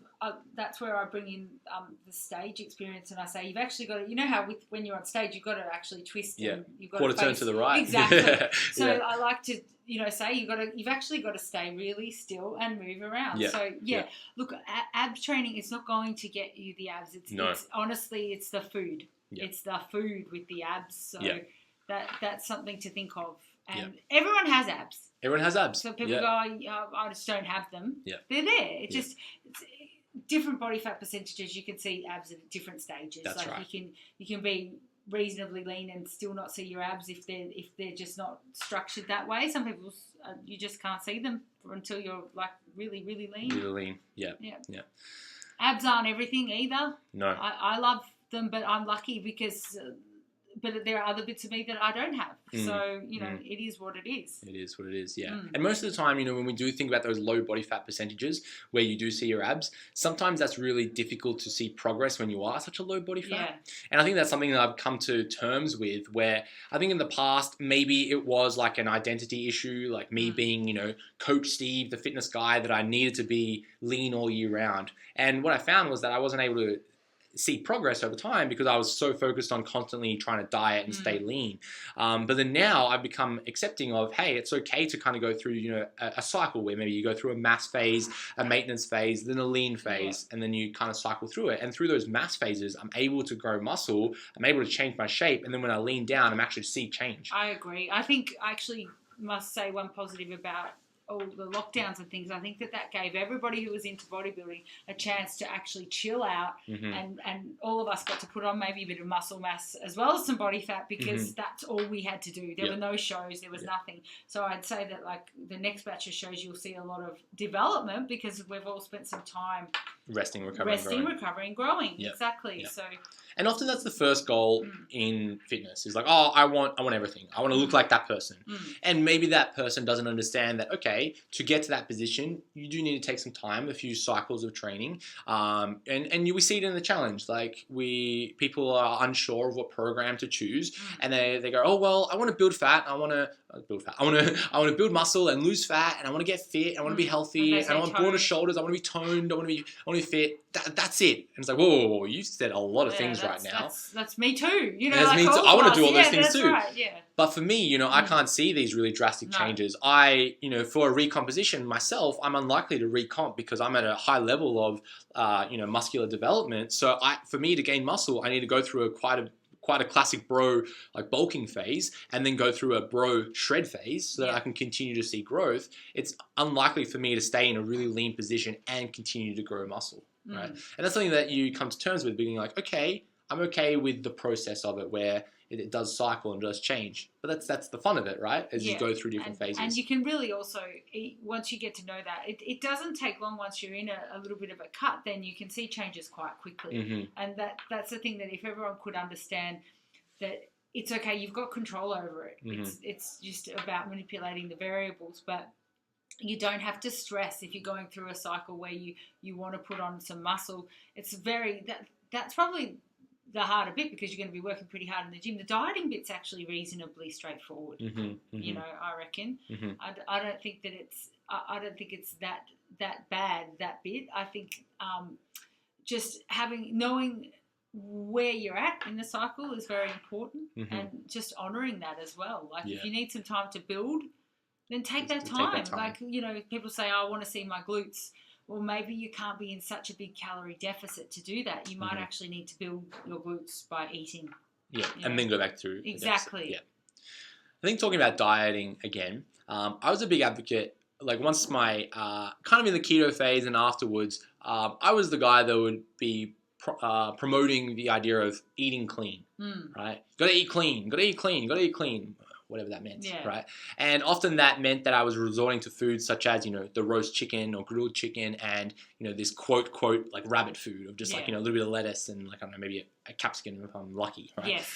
Speaker 2: that's where I bring in the stage experience, and I say you've actually got to, how when you're on stage you've got to actually twist and you've got
Speaker 1: quarter turn to the right.
Speaker 2: Exactly. So I like to say you've actually got to stay really still and move around. So look, ab training is not going to get you the abs. It's honestly it's the food. It's the food with the abs. So that's something to think of. And everyone has abs.
Speaker 1: Everyone has abs.
Speaker 2: So people go, I just don't have them. Yeah. They're there. It's just different body fat percentages. You can see abs at different stages.
Speaker 1: That's right.
Speaker 2: You can be reasonably lean and still not see your abs if they're just not structured that way. Some people you just can't see them until you're really, really lean.
Speaker 1: Really lean. Yeah.
Speaker 2: Abs aren't everything either.
Speaker 1: No.
Speaker 2: I love them, but I'm lucky because. But there are other bits of me that I don't have. So, it is what it is.
Speaker 1: It is what it is, yeah. And most of the time, when we do think about those low body fat percentages where you do see your abs, sometimes that's really difficult to see progress when you are such a low body fat.
Speaker 2: Yeah.
Speaker 1: And I think that's something that I've come to terms with, where I think in the past, maybe it was an identity issue, like me being, Coach Steve, the fitness guy, that I needed to be lean all year round. And what I found was that I wasn't able to see progress over time because I was so focused on constantly trying to diet and stay lean. But then now I've become accepting of, hey, it's okay to kind of go through, a cycle where maybe you go through a mass phase, a maintenance phase, then a lean phase, and then you kind of cycle through it. And through those mass phases, I'm able to grow muscle, I'm able to change my shape, and then when I lean down, I'm actually see change.
Speaker 2: I agree. I think I actually must say one positive about all the lockdowns and things, I think that gave everybody who was into bodybuilding a chance to actually chill out, and all of us got to put on maybe a bit of muscle mass as well as some body fat, because that's all we had to do. There were no shows, there was nothing. So I'd say that like the next batch of shows, you'll see a lot of development because we've all spent some time
Speaker 1: resting, recovering,
Speaker 2: growing. Exactly. So,
Speaker 1: and often that's the first goal in fitness is like, oh, I want everything. I want to look like that person. And maybe that person doesn't understand that, okay, to get to that position, you do need to take some time, a few cycles of training. We see it in the challenge. Like people are unsure of what program to choose, and they go, oh, well, I want to build fat. I want to build muscle and lose fat, and I want to get fit. I want to be healthy. And I want broader shoulders. I want to be toned. I want to be fit. That's it. And it's like, whoa, you said a lot of things right now.
Speaker 2: That's me too. You know,
Speaker 1: that's me too. I want to do all those things too.
Speaker 2: Right, yeah.
Speaker 1: But for me, I can't see these really drastic changes. For a recomposition myself, I'm unlikely to recomp because I'm at a high level of, muscular development. So for me to gain muscle, I need to go through quite a classic bro like bulking phase, and then go through a bro shred phase so that I can continue to see growth. It's unlikely for me to stay in a really lean position and continue to grow muscle, right? And that's something that you come to terms with, being like, okay, I'm okay with the process of it where it does cycle and does change. But that's the fun of it, right? As you go through different phases.
Speaker 2: And you can really also, once you get to know that, it doesn't take long. Once you're in a little bit of a cut, then you can see changes quite quickly. And that's the thing, that if everyone could understand that it's okay, you've got control over it. It's just about manipulating the variables, but you don't have to stress if you're going through a cycle where you want to put on some muscle. It's that's probably the harder bit, because you're going to be working pretty hard in the gym. The dieting bit's actually reasonably straightforward. I reckon. I don't think that it's that bad, that bit. I think just knowing where you're at in the cycle is very important, and just honouring that as well. Like if you need some time to build, then take that time. Like, people say, oh, I want to see my glutes. Well, maybe you can't be in such a big calorie deficit to do that. You might actually need to build your glutes by eating.
Speaker 1: And then go back through.
Speaker 2: Exactly.
Speaker 1: I think talking about dieting again, I was a big advocate. Like once my kind of in the keto phase and afterwards, I was the guy that would be promoting the idea of eating clean, right? Got to eat clean. Got to eat clean. Got to eat clean. Whatever that meant, right? And often that meant that I was resorting to foods such as, the roast chicken or grilled chicken and, this quote, like rabbit food of just like, a little bit of lettuce and like, I don't know, maybe a capsicum if I'm lucky, right?
Speaker 2: Yes.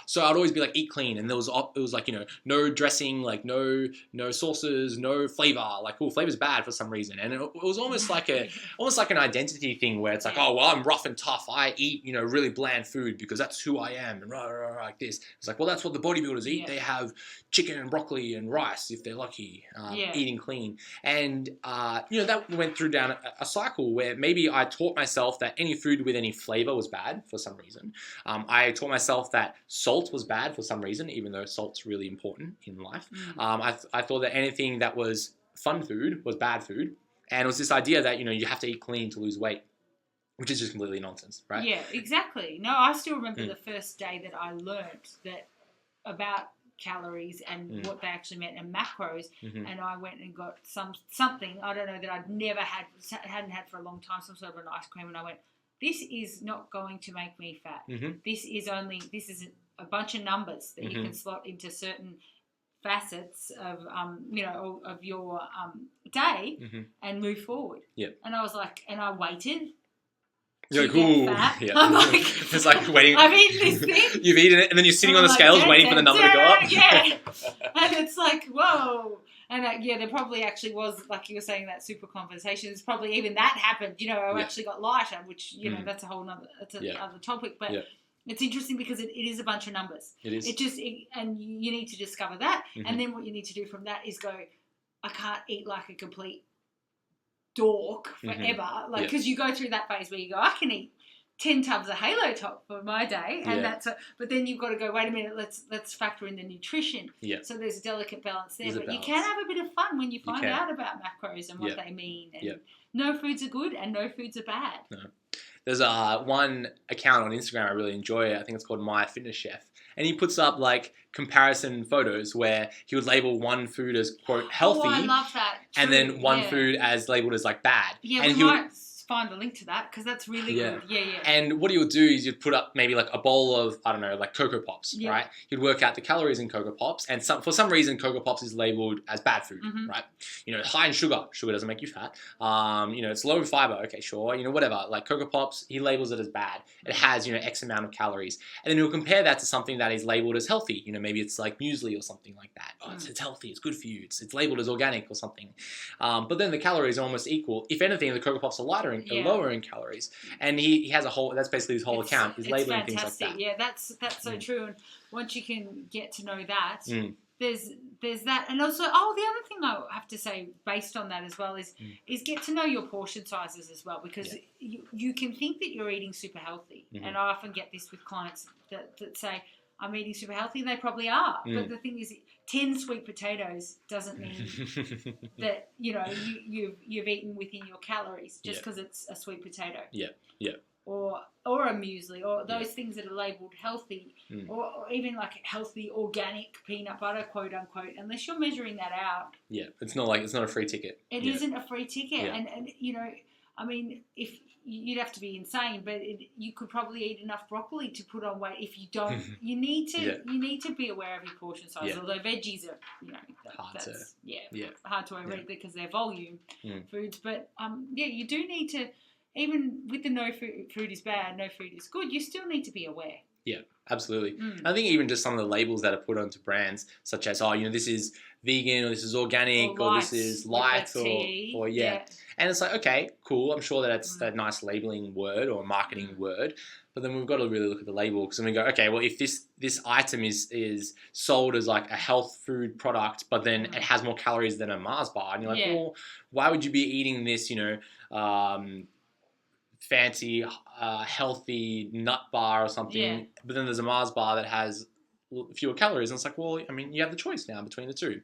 Speaker 1: So I'd always be like, eat clean. And it was like, no dressing, like no sauces, no flavor, like, flavor's bad for some reason. And it was almost like an identity thing where it's like, oh, well, I'm rough and tough. I eat, really bland food because that's who I am. And like this. It's like, well, that's what the bodybuilders eat. They have chicken and broccoli and rice if they're lucky, eating clean. And, that went through down a cycle where maybe I taught myself that any food with any flavor was bad for some reason. I taught myself that salt was bad for some reason, even though salt's really important in life. I thought that anything that was fun food was bad food. And it was this idea that, you have to eat clean to lose weight, which is just completely nonsense, right?
Speaker 2: Yeah, exactly. No, I still remember the first day that I learnt that about calories and what they actually meant and macros, and I went and got something I don't know that hadn't had for a long time, some sort of an ice cream, and I went, this is not going to make me fat. This is a bunch of numbers that you can slot into certain facets of of your day and move forward. And I was like, and I waited.
Speaker 1: You're like, ooh,
Speaker 2: I'm like,
Speaker 1: it's like waiting.
Speaker 2: I've eaten this thing.
Speaker 1: You've eaten it, and then you're sitting on the scales waiting for the number to go up.
Speaker 2: And it's like, whoa. And there probably actually was, like you were saying, that super compensation. There's probably even that happened. I actually got lighter, which that's a whole other other topic. But it's interesting because it is a bunch of numbers.
Speaker 1: It is.
Speaker 2: And you need to discover that, and then what you need to do from that is go, I can't eat like a complete dork forever, because you go through that phase where you go, I can eat 10 tubs of Halo Top for my day, and but then you've got to go, wait a minute, let's factor in the nutrition. So there's a delicate balance there, but you can have a bit of fun when you find out about macros and what they mean, and no foods are good and no foods are bad.
Speaker 1: there's one account on Instagram I really enjoy. I think it's called My Fitness Chef. And he puts up like comparison photos where he would label one food as quote healthy.
Speaker 2: Oh, I love that. True.
Speaker 1: And then one food as labeled as like bad.
Speaker 2: Yeah,
Speaker 1: and
Speaker 2: we might find the link to that because that's really good. Yeah.
Speaker 1: And what he would do is you'd put up maybe like a bowl of, I don't know, like Cocoa Pops, right? You'd work out the calories in Cocoa Pops, and for some reason Cocoa Pops is labeled as bad food, right? You know, high in sugar. Sugar doesn't make you fat. You know, it's low in fiber. Okay, sure. You know, whatever. Like Cocoa Pops, he labels it as bad. It has, you know, X amount of calories. And then he'll compare that to something that is labeled as healthy. You know, maybe it's like muesli or something like that. Oh, it's healthy. It's good for you. It's labeled as organic or something. But then the calories are almost equal. If anything, the Cocoa Pops are lower in calories. And he has a whole, that's basically his whole account. He's labeling things like that.
Speaker 2: Yeah, that's so true. And once you can get to know that, there's that. And also, the other thing I have to say based on that as well is get to know your portion sizes as well, because you can think that you're eating super healthy. And I often get this with clients that say, I'm eating super healthy, and they probably are. But the thing is, 10 sweet potatoes doesn't mean that, you know, you've eaten within your calories just because it's a sweet potato. Or a muesli, or those things that are labelled healthy, or even like healthy organic peanut butter, quote unquote, unless you're measuring that out. Yeah,
Speaker 1: it's not a free ticket.
Speaker 2: It isn't a free ticket. And you know, I mean, if you'd have to be insane, but you could probably eat enough broccoli to put on weight. If you don't, you need to be aware of your portion size. Although veggies are, you know, hard to overeat because they're volume foods. But you do need to, even with the no food is bad, no food is good, you still need to be aware.
Speaker 1: Yeah, absolutely. I think even just some of the labels that are put onto brands, such as, you know, this is vegan, or this is organic, or this is light, or and it's like, okay, cool. I'm sure that it's a nice labeling word or marketing word, but then we've got to really look at the label, because then we go, okay, well, if this item is sold as like a health food product, but then it has more calories than a Mars bar, and you're like, well, why would you be eating this, you know, fancy, healthy nut bar or something, but then there's a Mars bar that has fewer calories, and it's like, well, I mean, you have the choice now between the two.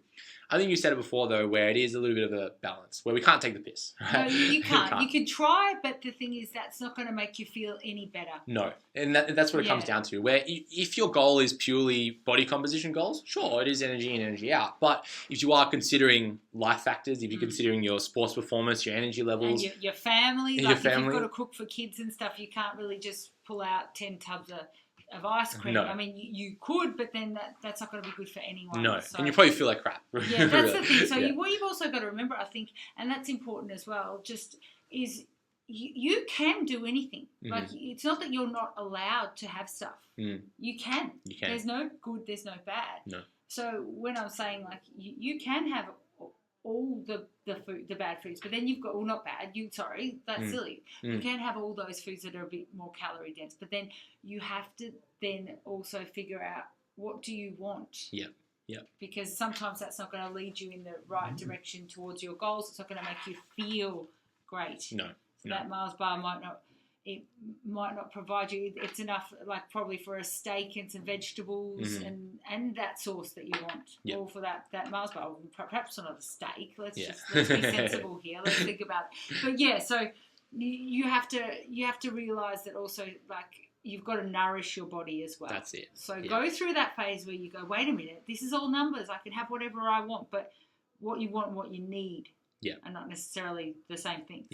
Speaker 1: I think you said it before, though, where it is a little bit of a balance, where we can't take the piss. Right?
Speaker 2: No, you can't. You can try, but the thing is, that's not going to make you feel any better.
Speaker 1: No, and that's what it comes down to, where if your goal is purely body composition goals, sure, it is energy in, energy out. But if you are considering life factors, if you're considering your sports performance, your energy levels,
Speaker 2: and your family, if you've got to cook for kids and stuff, you can't really just pull out 10 tubs of ice cream. No. I mean, you could, but then that's not going to be good for anyone.
Speaker 1: No, so, and you probably feel like crap.
Speaker 2: Yeah, that's the thing. So what you've also got to remember, I think, and that's important as well, just is you can do anything. Like, it's not that you're not allowed to have stuff. You can. There's no good, there's no bad.
Speaker 1: No.
Speaker 2: So when I'm saying, like, you can have all the food, the bad foods, but then you've got, well, not bad, that's silly. You can have all those foods that are a bit more calorie dense, but then you have to then also figure out, what do you want? Because sometimes that's not going to lead you in the right direction towards your goals. It's not going to make you feel great. So that Mars bar might not provide you, it's enough, like, probably for a steak and some vegetables and that sauce that you want, or for that Mars bar, perhaps not a steak. Let's be sensible here. Let's think about it. But so you have to realize that also, like, you've got to nourish your body as well.
Speaker 1: That's it.
Speaker 2: So go through that phase where you go, wait a minute, this is all numbers. I can have whatever I want, but what you want and what you need are not necessarily the same thing.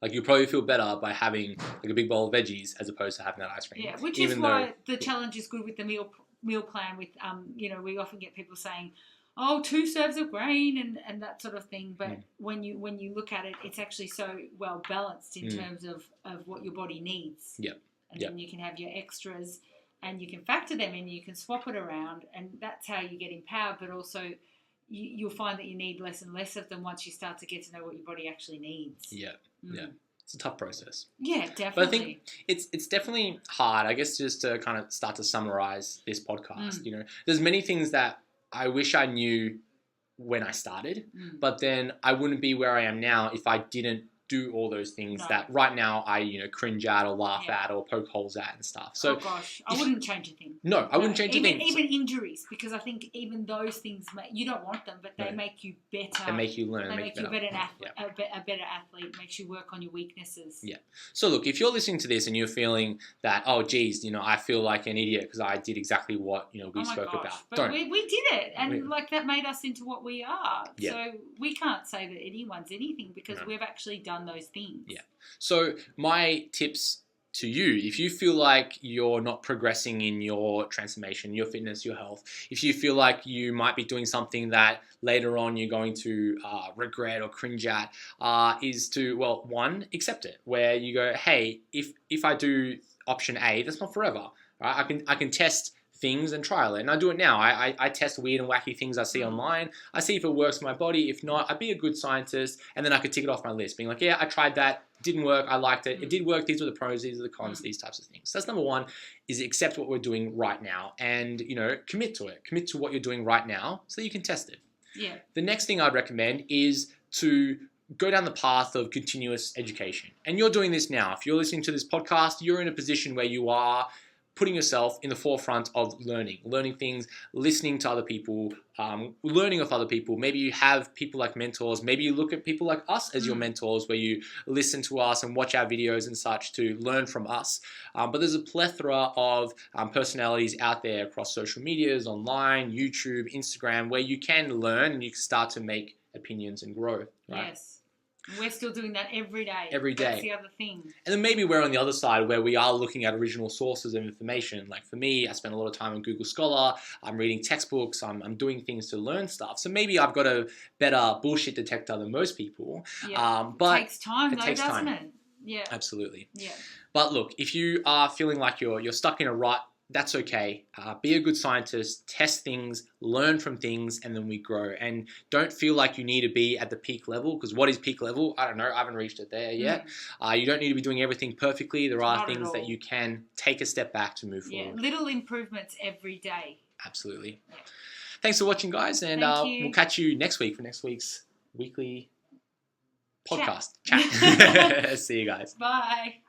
Speaker 1: Like, you'll probably feel better by having like a big bowl of veggies as opposed to having that ice cream.
Speaker 2: Yeah, which is why the challenge is good with the meal plan. With you know, we often get people saying, "Oh, 2 serves of grain" and that sort of thing. But when you look at it, it's actually so well balanced in terms of what your body needs. And then you can have your extras, and you can factor them in. You can swap it around, and that's how you get empowered. But also, you'll find that you need less and less of them once you start to get to know what your body actually needs. It's a tough process. Yeah, definitely. But I think it's definitely hard, I guess, just to kind of start to summarize this podcast. You know, there's many things that I wish I knew when I started, but then I wouldn't be where I am now if I didn't
Speaker 1: do all those things
Speaker 2: No.
Speaker 1: that right now I, cringe at or laugh
Speaker 2: Yeah.
Speaker 1: at or poke holes at and stuff. So
Speaker 2: oh gosh, I wouldn't change a thing.
Speaker 1: no, I wouldn't change a thing.
Speaker 2: Even injuries, because I think even those things, you don't want them, but they make you better.
Speaker 1: They make you learn.
Speaker 2: They make you a better
Speaker 1: Yeah.
Speaker 2: a better athlete. Makes you work on your weaknesses.
Speaker 1: Yeah. So look, if you're listening to this and you're feeling that, oh geez, I feel like an idiot because I did exactly what we spoke about.
Speaker 2: But we did it, and that made us into what we are.
Speaker 1: Yeah.
Speaker 2: So we can't say that anyone's anything because we've actually done those things.
Speaker 1: Yeah. So my tips to you, if you feel like you're not progressing in your transformation, your fitness, your health, if you feel like you might be doing something that later on you're going to regret or cringe at, is to, well, one, accept it, where you go, hey, if I do option A, that's not forever. Right? I can test things and trial it, and I do it now. I test weird and wacky things I see online. I see if it works for my body. If not, I'd be a good scientist, and then I could tick it off my list, being like, yeah, I tried that, didn't work, I liked it, it did work, these were the pros, these are the cons, these types of things. So that's number one, is accept what we're doing right now, and commit to it. Commit to what you're doing right now so you can test it.
Speaker 2: Yeah.
Speaker 1: The next thing I'd recommend is to go down the path of continuous education. And you're doing this now. If you're listening to this podcast, you're in a position where you are putting yourself in the forefront of learning things, listening to other people, learning of other people. Maybe you have people like mentors. Maybe you look at people like us as your mentors, where you listen to us and watch our videos and such to learn from us. But there's a plethora of personalities out there across social medias, online, YouTube, Instagram, where you can learn and you can start to make opinions and grow. Right?
Speaker 2: Yes. We're still doing that every day.
Speaker 1: Every day.
Speaker 2: That's the other thing.
Speaker 1: And then maybe we're on the other side where we are looking at original sources of information. Like for me, I spend a lot of time on Google Scholar. I'm reading textbooks. I'm doing things to learn stuff. So maybe I've got a better bullshit detector than most people.
Speaker 2: Yeah.
Speaker 1: But
Speaker 2: it takes time, though, doesn't it? Yeah.
Speaker 1: Absolutely.
Speaker 2: Yeah.
Speaker 1: But look, if you are feeling like you're stuck in a rut, that's okay. Be a good scientist, test things, learn from things, and then we grow. And don't feel like you need to be at the peak level, because what is peak level? I don't know. I haven't reached it there yet. You don't need to be doing everything perfectly. There are things that you can take a step back to move forward.
Speaker 2: Little improvements every day.
Speaker 1: Absolutely.
Speaker 2: Yeah.
Speaker 1: Thanks for watching, guys. And we'll catch you next week for next week's weekly podcast. Chat. See you guys.
Speaker 2: Bye.